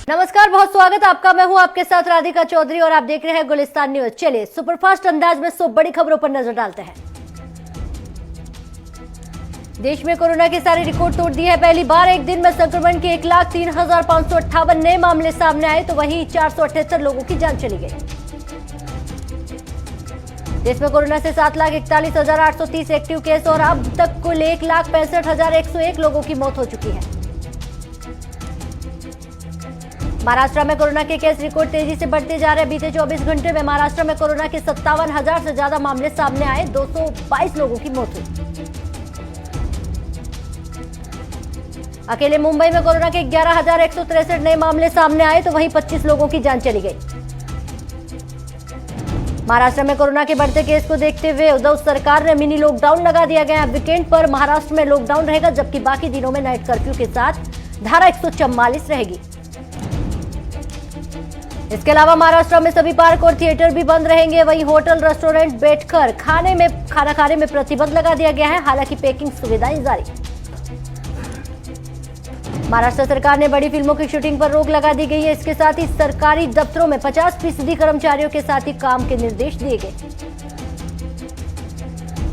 नमस्कार, बहुत स्वागत आपका। मैं हूं आपके साथ राधिका चौधरी और आप देख रहे हैं गुलिस्तान न्यूज। चलिए सुपरफास्ट अंदाज में 100 बड़ी खबरों पर नजर डालते हैं। देश में कोरोना की सारी रिकॉर्ड तोड़ दी है। पहली बार एक दिन में संक्रमण के 1,03,558 नए मामले सामने आए तो वहीं 478 लोगों की जान चली गई। देश में कोरोना से 7,41,830 एक्टिव केस और अब तक कुल 1,65,101 लोगों की मौत हो चुकी है। महाराष्ट्र में कोरोना के केस रिकॉर्ड तेजी से बढ़ते जा रहे हैं। बीते 24 घंटे में महाराष्ट्र में कोरोना के 57,000 से ज्यादा मामले सामने आए। 222 लोगों की मौत हुई। अकेले मुंबई में कोरोना के 11,163 नए मामले सामने आए तो वहीं 25 लोगों की जान चली गई। महाराष्ट्र में कोरोना के बढ़ते केस को देखते हुए उद्धव सरकार ने मिनी लॉकडाउन लगा दिया गया है। वीकेंड पर महाराष्ट्र में लॉकडाउन रहेगा, जबकि बाकी दिनों में नाइट कर्फ्यू के साथ धारा 144 रहेगी। इसके अलावा महाराष्ट्र में सभी पार्क और थिएटर भी बंद रहेंगे। वहीं होटल रेस्टोरेंट बैठकर खाना खाने में प्रतिबंध लगा दिया गया है। हालांकि पैकिंग सुविधाएं जारी। महाराष्ट्र सरकार ने बड़ी फिल्मों की शूटिंग पर रोक लगा दी गई है। इसके साथ ही सरकारी दफ्तरों में 50% कर्मचारियों के साथ ही काम के निर्देश दिए गए।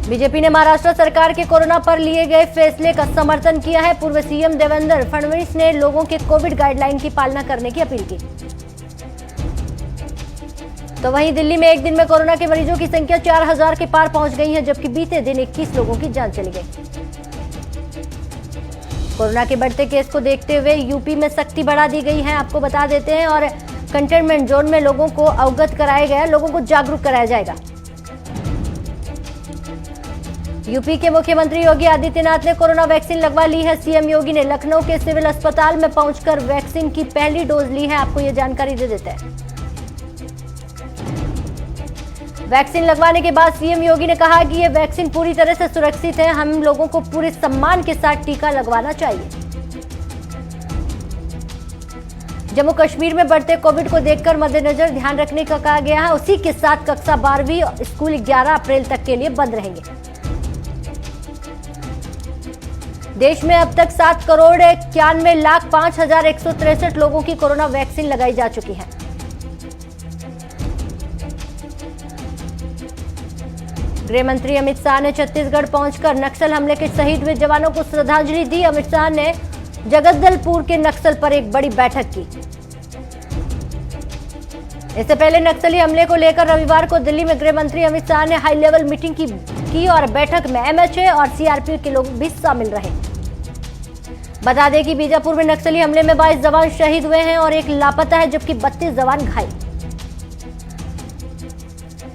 बीजेपी ने महाराष्ट्र सरकार के कोरोना पर लिए गए फैसले का समर्थन किया है। पूर्व सीएम देवेंद्र फडणवीस ने लोगों के कोविड गाइडलाइन की पालना करने की अपील की। तो वहीं दिल्ली में एक दिन में कोरोना के मरीजों की संख्या 4,000 के पार पहुंच गई है, जबकि बीते दिन 21 लोगों की जान चली गई। कोरोना के बढ़ते केस को देखते हुए यूपी में सख्ती बढ़ा दी गई है। आपको बता देते हैं और कंटेनमेंट जोन में लोगों को अवगत कराया गया, लोगों को जागरूक कराया जाएगा। यूपी के मुख्यमंत्री योगी आदित्यनाथ ने कोरोना वैक्सीन लगवा ली है। सीएम योगी ने लखनऊ के सिविल अस्पताल में पहुंचकर वैक्सीन की पहली डोज ली है। आपको ये जानकारी दे देते हैं। वैक्सीन लगवाने के बाद सीएम योगी ने कहा कि यह वैक्सीन पूरी तरह से सुरक्षित है। हम लोगों को पूरे सम्मान के साथ टीका लगवाना चाहिए। जम्मू कश्मीर में बढ़ते कोविड को देखकर मद्देनजर ध्यान रखने का कहा गया है। उसी के साथ कक्षा 12वीं स्कूल 11 अप्रैल तक के लिए बंद रहेंगे। देश में अब तक 7,91,05,163 लोगों की कोरोना वैक्सीन लगाई जा चुकी है। गृह मंत्री अमित शाह ने छत्तीसगढ़ पहुंचकर नक्सल हमले के शहीद हुए जवानों को श्रद्धांजलि दी। अमित शाह ने जगदलपुर के नक्सल पर एक बड़ी बैठक की। इससे पहले नक्सली हमले को लेकर रविवार को दिल्ली में गृह मंत्री अमित शाह ने हाई लेवल मीटिंग की और बैठक में एमएचए और सीआरपीएफ के लोग भी शामिल रहे। बता दें कि बीजापुर में नक्सली हमले में 22 जवान शहीद हुए हैं और एक लापता है, जबकि 32 जवान घायल।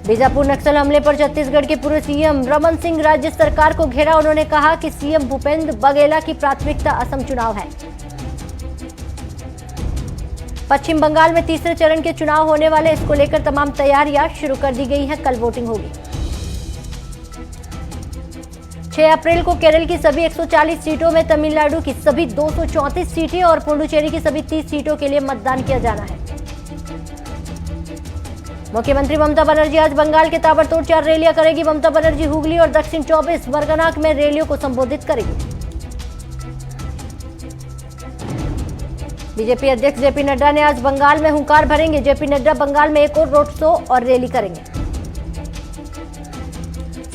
बीजापुर नक्सल हमले पर छत्तीसगढ़ के पूर्व सीएम रमन सिंह राज्य सरकार को घेरा। उन्होंने कहा कि सीएम भूपेंद्र बघेल की प्राथमिकता असम चुनाव है। पश्चिम बंगाल में तीसरे चरण के चुनाव होने वाले, इसको लेकर तमाम तैयारियां शुरू कर दी गई हैं। कल वोटिंग होगी। 6 अप्रैल को केरल की सभी 140 सीटों में, तमिलनाडु की सभी 234 सीटें और पुडुचेरी की सभी 30 सीटों के लिए मतदान किया जाना है। मुख्यमंत्री ममता बनर्जी आज बंगाल के ताबड़तोड़ 4 रैलियां करेगी। ममता बनर्जी हुगली और दक्षिण 24 परगना में रैलियों को संबोधित करेगी। बीजेपी अध्यक्ष जेपी नड्डा ने आज बंगाल में हुंकार भरेंगे। जेपी नड्डा बंगाल में एक और रोड शो और रैली करेंगे।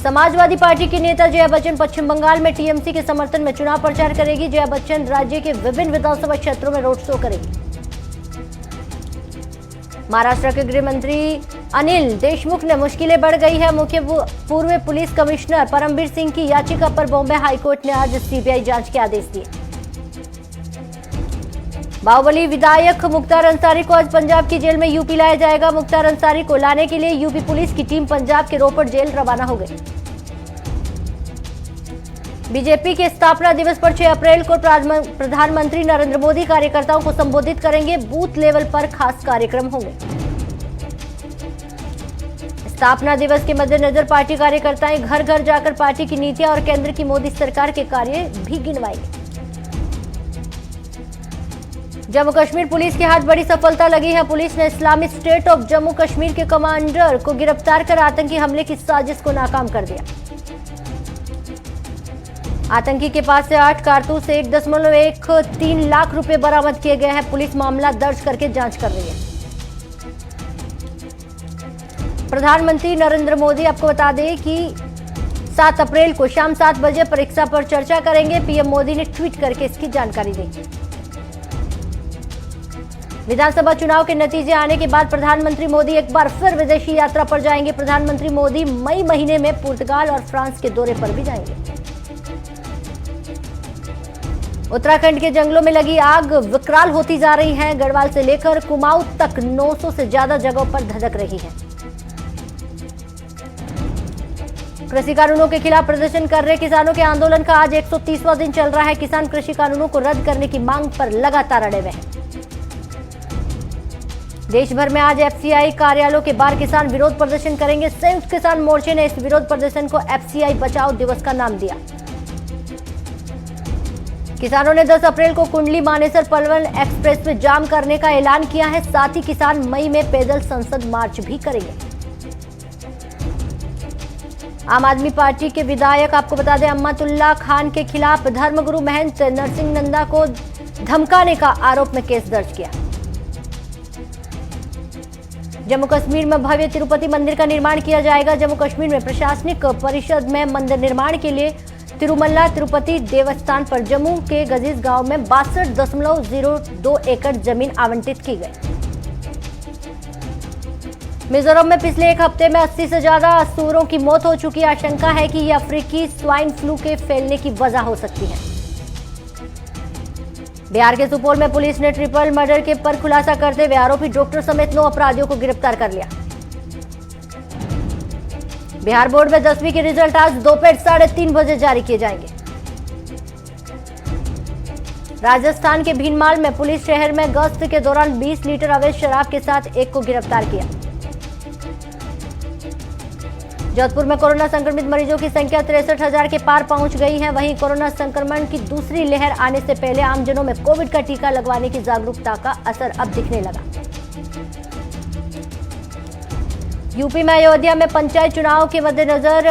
समाजवादी पार्टी की नेता जया बच्चन पश्चिम बंगाल में टीएमसी के समर्थन में चुनाव प्रचार करेगी। जया बच्चन राज्य के विभिन्न विधानसभा क्षेत्रों में रोड शो करेगी। महाराष्ट्र के गृह मंत्री अनिल देशमुख ने मुश्किलें बढ़ गई है। पूर्व पुलिस कमिश्नर परमवीर सिंह की याचिका पर बॉम्बे हाईकोर्ट ने आज सीबीआई जांच के आदेश दिए। बाहुबली विधायक मुख्तार अंसारी को आज पंजाब की जेल में यूपी लाया जाएगा। मुख्तार अंसारी को लाने के लिए यूपी पुलिस की टीम पंजाब के रोपड़ जेल रवाना हो गई। बीजेपी के स्थापना दिवस पर 6 अप्रैल को प्रधानमंत्री नरेंद्र मोदी कार्यकर्ताओं को संबोधित करेंगे। बूथ लेवल पर खास कार्यक्रम होंगे। स्थापना दिवस के मद्देनजर पार्टी कार्यकर्ताएं घर घर जाकर पार्टी की नीतियां और केंद्र की मोदी सरकार के कार्य भी गिनवाएंगे। जम्मू कश्मीर पुलिस के हाथ बड़ी सफलता लगी है। पुलिस ने Islamic state of Jammu Kashmir के कमांडर को गिरफ्तार कर आतंकी हमले की साजिश को नाकाम कर दिया। आतंकी के पास से 8 कारतूस 1.13 लाख रुपए बरामद किए गए हैं। पुलिस मामला दर्ज करके जांच कर रही है। प्रधानमंत्री नरेंद्र मोदी आपको बता दें कि 7 अप्रैल को शाम 7 बजे परीक्षा पर चर्चा करेंगे। पीएम मोदी ने ट्वीट करके इसकी जानकारी दी। विधानसभा चुनाव के नतीजे आने के बाद प्रधानमंत्री मोदी एक बार फिर विदेशी यात्रा पर जाएंगे। प्रधानमंत्री मोदी मई महीने में पुर्तगाल और फ्रांस के दौरे पर भी जाएंगे। उत्तराखंड के जंगलों में लगी आग विकराल होती जा रही है। गढ़वाल से लेकर कुमाऊं तक 900 से ज्यादा जगहों पर धधक रही है। कृषि कानूनों के खिलाफ प्रदर्शन कर रहे किसानों के आंदोलन का आज 130वां दिन चल रहा है। किसान कृषि कानूनों को रद्द करने की मांग पर लगातार अड़े हुए हैं। देश भर में आज एफसीआई कार्यालयों के बाहर किसान विरोध प्रदर्शन करेंगे। संयुक्त किसान मोर्चे ने इस विरोध प्रदर्शन को एफसीआई बचाओ दिवस का नाम दिया। किसानों ने 10 अप्रैल को कुंडली मानेसर पलवल एक्सप्रेस में जाम करने का ऐलान किया है। साथ ही किसान मई में पैदल संसद मार्च भी करेंगे। आम आदमी पार्टी के विधायक आपको बता दें अम्मतुल्ला खान के खिलाफ धर्मगुरु महंत नरसिंह नंदा को धमकाने का आरोप में केस दर्ज किया। जम्मू कश्मीर में भव्य तिरुपति मंदिर का निर्माण किया जाएगा। जम्मू कश्मीर में प्रशासनिक परिषद में मंदिर निर्माण के लिए तिरुमला तिरुपति देवस्थान पर जम्मू के गजीज गांव में 62.02 एकड़ जमीन आवंटित की गई। मिजोरम में पिछले एक हफ्ते में 80 से ज्यादा सूअरों की मौत हो चुकी है। आशंका है कि यह अफ्रीकी स्वाइन फ्लू के फैलने की वजह हो सकती है। बिहार के सुपौल में पुलिस ने ट्रिपल मर्डर के पर खुलासा करते हुए आरोपी डॉक्टर समेत 9 अपराधियों को गिरफ्तार कर लिया। बिहार बोर्ड में 10वीं के रिजल्ट आज दोपहर 3:30 बजे जारी किए जाएंगे। राजस्थान के भीनमाल में पुलिस शहर में गश्त के दौरान 20 लीटर अवैध शराब के साथ एक को गिरफ्तार किया। जोधपुर में कोरोना संक्रमित मरीजों की संख्या 63,000 के पार पहुंच गई है। वहीं कोरोना संक्रमण की दूसरी लहर आने से पहले आमजनों में कोविड का टीका लगवाने की जागरूकता का असर अब दिखने लगा। यूपी में अयोध्या में पंचायत चुनाव के मद्देनजर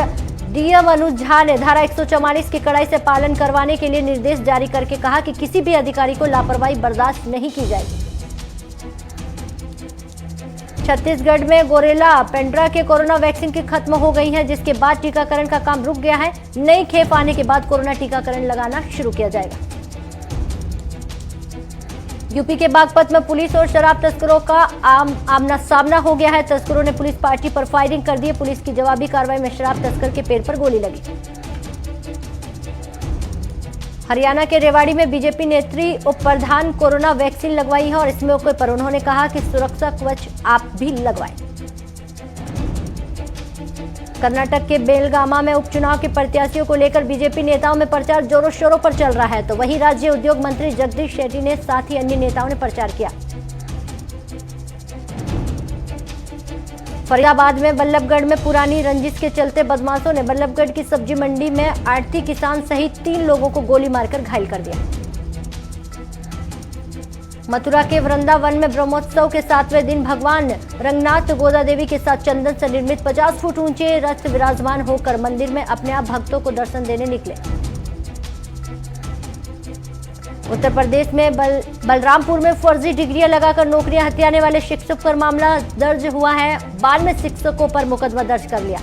डीएम अनुज झा ने धारा 144 की कड़ाई से पालन करवाने के लिए निर्देश जारी करके कहा कि किसी भी अधिकारी को लापरवाही बर्दाश्त नहीं की जाएगी। छत्तीसगढ़ में गोरेला पेंड्रा के कोरोना वैक्सीन की खत्म हो गई है, जिसके बाद टीकाकरण का काम रुक गया है। नई खेप आने के बाद कोरोना टीकाकरण लगाना शुरू किया जाएगा। यूपी के बागपत में पुलिस और शराब तस्करों का आमना सामना हो गया है। तस्करों ने पुलिस पार्टी पर फायरिंग कर दी। पुलिस की जवाबी कार्रवाई में शराब तस्कर के पैर पर गोली लगी। हरियाणा के रेवाड़ी में बीजेपी नेत्री उप प्रधान कोरोना वैक्सीन लगवाई है और इस मौके पर उन्होंने कहा कि सुरक्षा कवच आप भी लगवाएं। कर्नाटक के बेलगामा में उपचुनाव के प्रत्याशियों को लेकर बीजेपी नेताओं में प्रचार जोरों शोरों पर चल रहा है, तो वहीं राज्य उद्योग मंत्री जगदीश शेट्टी ने साथ ही अन्य नेताओं ने प्रचार किया। फरीदाबाद में बल्लभगढ़ में पुरानी रंजिश के चलते बदमाशों ने बल्लभगढ़ की सब्जी मंडी में आढ़ती किसान सहित 3 लोगों को गोली मारकर घायल कर दिया। मथुरा के वृंदावन में ब्रह्मोत्सव के 7वें दिन भगवान रंगनाथ गोदा देवी के साथ चंदन से निर्मित 50 फुट ऊंचे रथ विराजमान होकर मंदिर में अपने आप भक्तों को दर्शन देने निकले। उत्तर प्रदेश में बलरामपुर में फर्जी डिग्रियां लगाकर नौकरियां हथियाने वाले शिक्षक पर मामला दर्ज हुआ है। 92 शिक्षकों पर मुकदमा दर्ज कर लिया।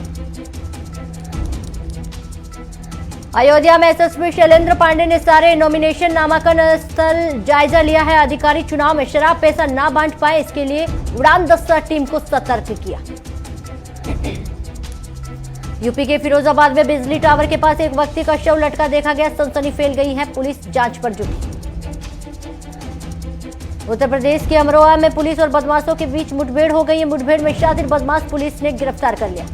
अयोध्या में एसएसपी शैलेंद्र पांडे ने सारे नॉमिनेशन नामांकन स्थल जायजा लिया है। अधिकारी चुनाव में शराब पैसा ना बांट पाए, इसके लिए उड़ान दस्ता टीम को सतर्क किया। यूपी के फिरोजाबाद में बिजली टावर के पास एक व्यक्ति का शव लटका देखा गया। सनसनी फैल गई है, पुलिस जांच पर जुटी। उत्तर प्रदेश के अमरोहा में पुलिस और बदमाशों के बीच मुठभेड़ हो गई है। मुठभेड़ में शातिर बदमाश पुलिस ने गिरफ्तार कर लिया।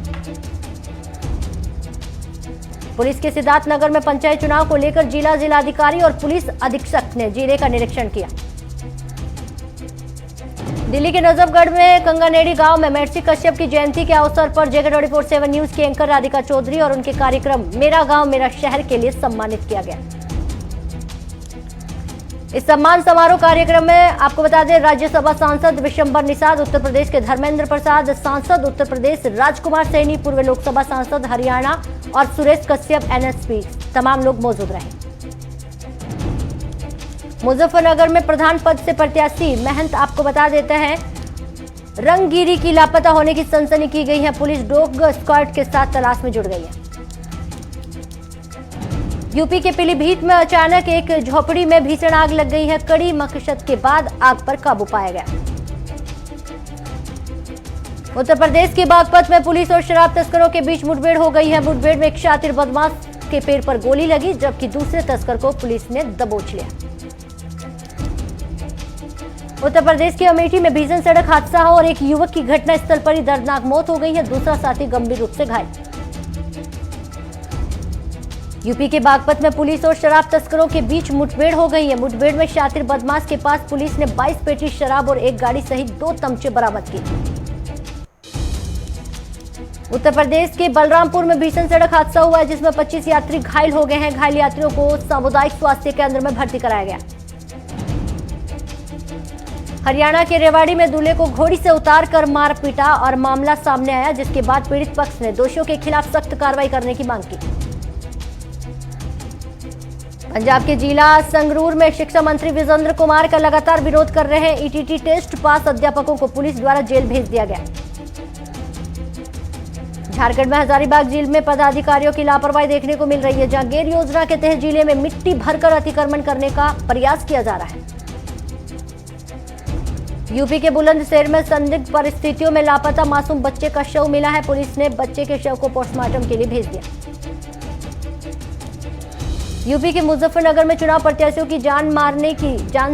पुलिस के सिद्धार्थनगर में पंचायत चुनाव को लेकर जिलाधिकारी और पुलिस अधीक्षक ने जिले का निरीक्षण किया। दिल्ली के नजफगढ़ में कंगानेड़ी गांव में महर्षि कश्यप की जयंती के अवसर पर JK24/7 न्यूज की एंकर राधिका चौधरी और उनके कार्यक्रम मेरा गांव मेरा शहर के लिए सम्मानित किया गया। इस सम्मान समारोह कार्यक्रम में आपको बता दें, राज्यसभा सांसद विशंबर निषाद, उत्तर प्रदेश के धर्मेंद्र प्रसाद, सांसद उत्तर प्रदेश राजकुमार सैनी, पूर्व लोकसभा सांसद हरियाणा और सुरेश कश्यप एनएसपी, तमाम लोग मौजूद रहे। मुजफ्फरनगर में प्रधान पद से प्रत्याशी महंत आपको बता देते हैं, रंगगिरी की लापता होने की सनसनी की गई है। पुलिस डॉग स्क्वाड के साथ तलाश में जुट गई है। यूपी के पीलीभीत में अचानक एक झोपड़ी में भीषण आग लग गई है। कड़ी मशक्कत के बाद आग पर काबू पाया गया। उत्तर प्रदेश के बागपत में पुलिस और शराब तस्करों के बीच मुठभेड़ हो गई है। मुठभेड़ में एक शातिर बदमाश के पैर पर गोली लगी, जबकि दूसरे तस्कर को पुलिस ने दबोच लिया। उत्तर प्रदेश के अमेठी में भीषण सड़क हादसा और एक युवक की घटनास्थल पर ही दर्दनाक मौत हो गई है। दूसरा साथी गंभीर रूप से घायल। यूपी के बागपत में पुलिस और शराब तस्करों के बीच मुठभेड़ हो गई है। मुठभेड़ में शातिर बदमाश के पास पुलिस ने 22 पेटी शराब और एक गाड़ी सहित 2 तमचे बरामद किए। उत्तर प्रदेश के बलरामपुर में भीषण सड़क हादसा हुआ है, जिसमें 25 यात्री घायल हो गए हैं। घायल यात्रियों को सामुदायिक स्वास्थ्य केंद्र में भर्ती कराया गया। हरियाणा के रेवाड़ी में दूल्हे को घोड़ी से उतारकर मार पीटा और मामला सामने आया, जिसके बाद पीड़ित पक्ष ने दोषियों के खिलाफ सख्त कार्रवाई करने की मांग की। पंजाब के जिला संगरूर में शिक्षा मंत्री विजेंद्र कुमार का लगातार विरोध कर रहे ईटीटी टेस्ट पास अध्यापकों को पुलिस द्वारा जेल भेज दिया गया। झारखंड में हजारीबाग झील में पदाधिकारियों की लापरवाही देखने को मिल रही है। जागीर योजना के तहत जिले में मिट्टी भरकर अतिक्रमण करने का प्रयास किया जा रहा है। यूपी के बुलंदशहर में संदिग्ध परिस्थितियों में लापता मासूम बच्चे का शव मिला है। पुलिस ने बच्चे के शव को पोस्टमार्टम के लिए भेज दिया। यूपी के मुजफ्फरनगर में चुनाव प्रत्याशियों की जान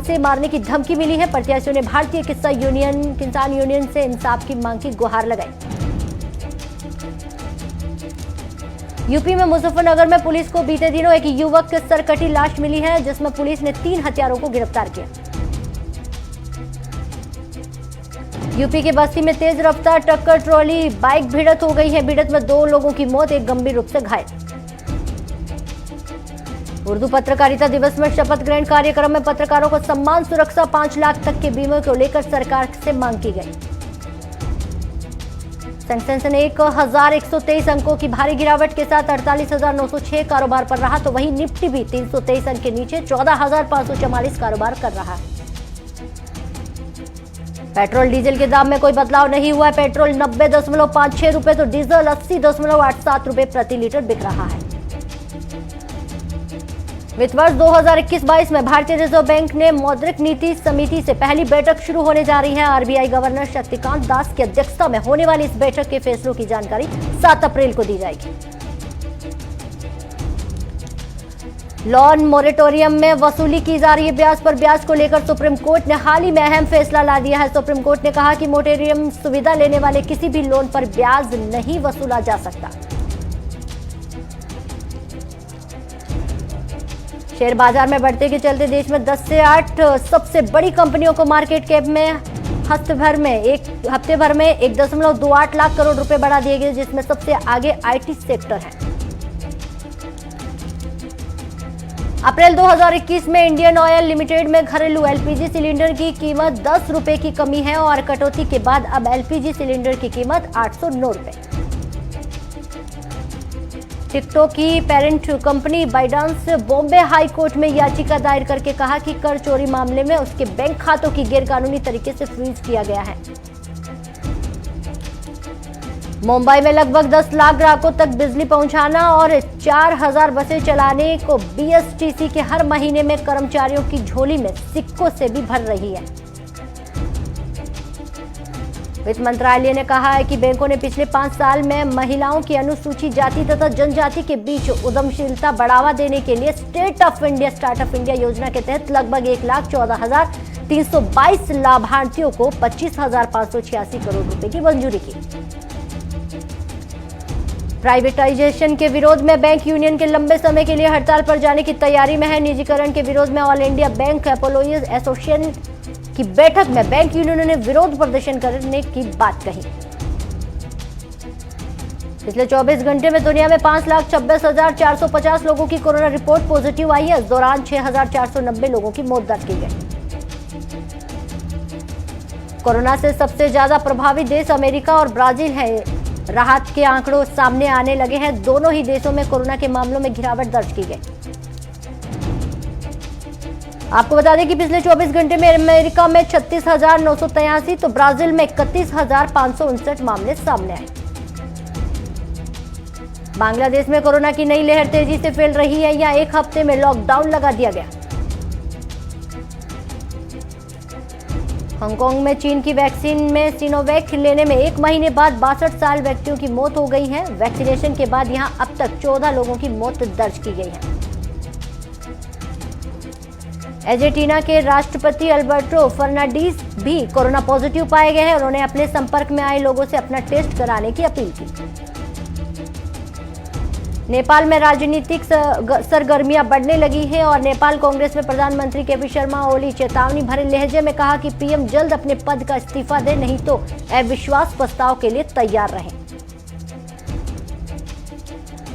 से मारने की धमकी मिली है। प्रत्याशियों ने भारतीय किसान यूनियन से इंसाफ की मांग की गुहार लगाई। यूपी में मुजफ्फरनगर में पुलिस को बीते दिनों एक युवक की सरकटी लाश मिली है, जिसमें पुलिस ने 3 हत्यारों को गिरफ्तार किया। यूपी के बस्ती में तेज रफ्तार टक्कर ट्रॉली बाइक भिड़ंत हो गई है। भिड़ंत में 2 लोगों की मौत, एक गंभीर रूप से घायल। उर्दू पत्रकारिता दिवस में शपथ ग्रहण कार्यक्रम में पत्रकारों को सम्मान, सुरक्षा, 5 लाख तक के बीमे को लेकर सरकार से मांग की गई। सेंसेक्स ने 1123 अंकों की भारी गिरावट के साथ 48,906 कारोबार पर रहा, तो वहीं निफ्टी भी 323 अंक के नीचे 14,544 कारोबार कर रहा है। पेट्रोल डीजल के दाम में कोई बदलाव नहीं हुआ है। पेट्रोल 90.56 रुपए तो डीजल 80.87 रुपए प्रति लीटर बिक रहा है। वित्त वर्ष 2021-22 में भारतीय रिजर्व बैंक ने मौद्रिक नीति समिति से पहली बैठक शुरू होने जा रही है। आरबीआई गवर्नर शक्तिकांत दास की अध्यक्षता में होने वाली इस बैठक के फैसलों की जानकारी 7 अप्रैल को दी जाएगी। लोन मोरेटोरियम में वसूली की जा रही है। ब्याज पर ब्याज को लेकर सुप्रीम कोर्ट ने हाल ही में अहम फैसला ला दिया है। सुप्रीम कोर्ट ने कहा कि मोरेटोरियम सुविधा लेने वाले किसी भी लोन पर ब्याज नहीं वसूला जा सकता। शेयर बाजार में बढ़ते के चलते देश में 10 से 8 सबसे बड़ी कंपनियों को मार्केट कैप में हफ्ते भर में 1.28 लाख करोड़ रुपए बढ़ा दिए गए, जिसमें सबसे आगे आईटी सेक्टर है। अप्रैल 2021 में इंडियन ऑयल लिमिटेड में घरेलू एलपीजी सिलेंडर की कीमत 10 रुपए की कमी है और कटौती के बाद अब एलपीजी सिलेंडर की कीमत 809 रुपए। टिकटॉक की parent company ByteDance Bombay high court में याचिका दायर करके कहा कि कर चोरी मामले में उसके बैंक खातों की गैरकानूनी तरीके से फ्रीज किया गया है। मुंबई में लगभग 10 लाख ग्राहकों तक बिजली पहुंचाना और 4,000 बसें चलाने को बीएसटीसी के हर महीने में कर्मचारियों की झोली में सिक्कों से भी भर रही है। वित्त मंत्रालय ने कहा है कि बैंकों ने पिछले 5 साल में महिलाओं की अनुसूचित जाति तथा जनजाति के बीच उद्यमशीलता बढ़ावा देने के लिए स्टार्टअप इंडिया योजना के तहत लगभग 1,14,322 लाभार्थियों को 25,586 करोड़ रुपए की मंजूरी की। प्राइवेटाइजेशन के विरोध में बैंक यूनियन के लंबे समय के लिए हड़ताल पर जाने की तैयारी में है। निजीकरण के विरोध में all India bank employees association की बैठक में बैंक यूनियनों ने विरोध प्रदर्शन करने की बात कही। पिछले 24 घंटे में दुनिया में 5,26,450 लोगों की कोरोना रिपोर्ट पॉजिटिव आई है। इस दौरान 6,490 लोगों की मौत दर्ज की गई। कोरोना से सबसे ज्यादा प्रभावित देश अमेरिका और ब्राजील है। राहत के आंकड़ों सामने आने लगे हैं। दोनों ही देशों में कोरोना के मामलों में गिरावट दर्ज की गई। आपको बता दें कि पिछले 24 घंटे में अमेरिका में 36,983 तो ब्राजील में 31,559 मामले सामने आए। बांग्लादेश में कोरोना की नई लहर तेजी से फैल रही है। यहां एक हफ्ते में लॉकडाउन लगा दिया गया। हांगकांग में चीन की वैक्सीन में सिनोवैक लेने में 1 महीने बाद 62 साल व्यक्तियों की मौत हो गई है। वैक्सीनेशन के बाद यहां अब तक 14 लोगों की मौत दर्ज की गई है। अर्जेंटीना के राष्ट्रपति अल्बर्टो फर्नांडीज भी कोरोना पॉजिटिव पाए गए हैं। उन्होंने अपने संपर्क में आए लोगों से अपना टेस्ट कराने की अपील की। नेपाल में राजनीतिक सरगर्मियां बढ़ने लगी हैं और नेपाल कांग्रेस में प्रधानमंत्री केपी शर्मा ओली चेतावनी भरे लहजे में कहा कि पीएम जल्द अपने पद का इस्तीफा दे, नहीं तो अविश्वास प्रस्ताव के लिए तैयार रहें।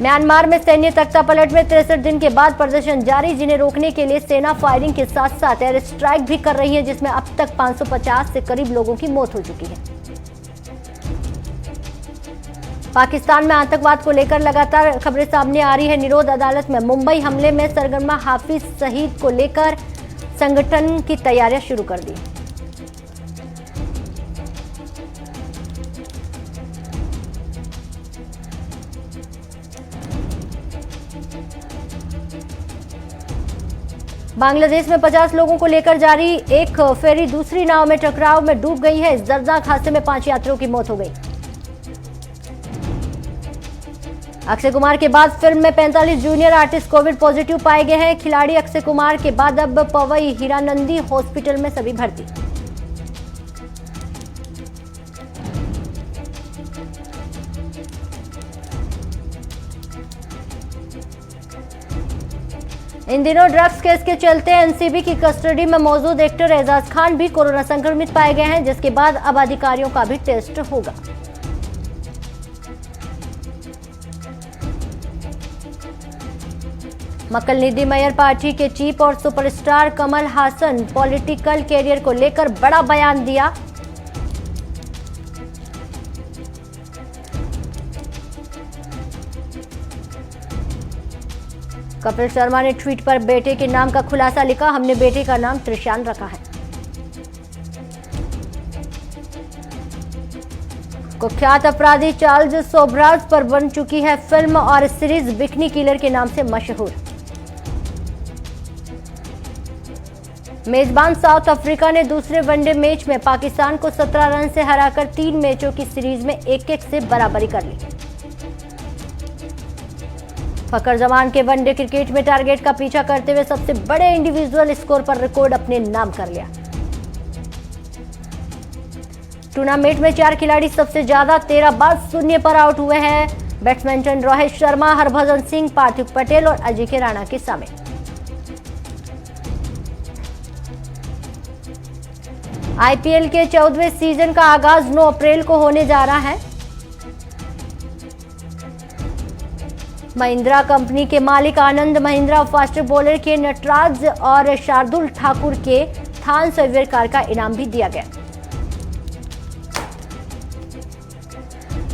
म्यांमार में सैन्य तख्तापलट में 63 दिन के बाद प्रदर्शन जारी, जिन्हें रोकने के लिए सेना फायरिंग के साथ साथ एयर स्ट्राइक भी कर रही है, जिसमें अब तक 550 से करीब लोगों की मौत हो चुकी है। पाकिस्तान में आतंकवाद को लेकर लगातार खबरें सामने आ रही है। निरोध अदालत में मुंबई हमले में सरगर्मा हाफिज सईद को लेकर संगठन की तैयारियां शुरू कर दी। बांग्लादेश में 50 लोगों को लेकर जारी एक फेरी दूसरी नाव में टकराव में डूब गई है। इस दर्दनाक हादसे में 5 यात्रियों की मौत हो गई। अक्षय कुमार के बाद फिल्म में 45 जूनियर आर्टिस्ट कोविड पॉजिटिव पाए गए हैं। खिलाड़ी अक्षय कुमार के बाद अब पवई हीरानंदी हॉस्पिटल में सभी भर्ती। इन दिनों ड्रग्स केस के चलते एनसीबी की कस्टडी में मौजूद एक्टर एजाज खान भी कोरोना संक्रमित पाए गए हैं, जिसके बाद अब अधिकारियों का भी टेस्ट होगा। मक्कल निधि मेयर पार्टी के चीफ और superstar Kamal Haasan political career को लेकर बड़ा बयान दिया। कपिल शर्मा ने ट्वीट पर बेटे के नाम का खुलासा लिखा, हमने बेटे का नाम त्रिशान रखा है। कुख्यात अपराधी चार्ल्स सोबराज पर बन चुकी है फिल्म और सीरीज बिकनी किलर के नाम से मशहूर। मेजबान साउथ अफ्रीका ने दूसरे वनडे मैच में पाकिस्तान को 17 रन से हराकर 3 मैचों की सीरीज में 1-1 से बराबरी कर ली। फकर जमान के वनडे क्रिकेट में टारगेट का पीछा करते हुए सबसे बड़े इंडिविजुअल स्कोर पर रिकॉर्ड अपने नाम कर लिया। टूर्नामेंट में 4 खिलाड़ी सबसे ज्यादा 13 बार शून्य पर आउट हुए हैं। बैट्समैन रोहित शर्मा, हरभजन सिंह, पार्थिव पटेल और अजिंक्य राणा के शामिल। आईपीएल के 14वें सीजन का आगाज 9 अप्रैल को होने जा रहा है। महिंद्रा कंपनी के मालिक आनंद महिंद्रा फास्ट बॉलर के नटराज और शार्दुल ठाकुर के थान सर्वियर कार का इनाम भी दिया गया।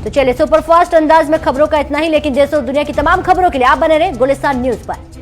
तो चलिए सुपरफास्ट अंदाज में खबरों का इतना ही, लेकिन देश और दुनिया की तमाम खबरों के लिए आप बने रहे गुलिस्तान न्यूज पर।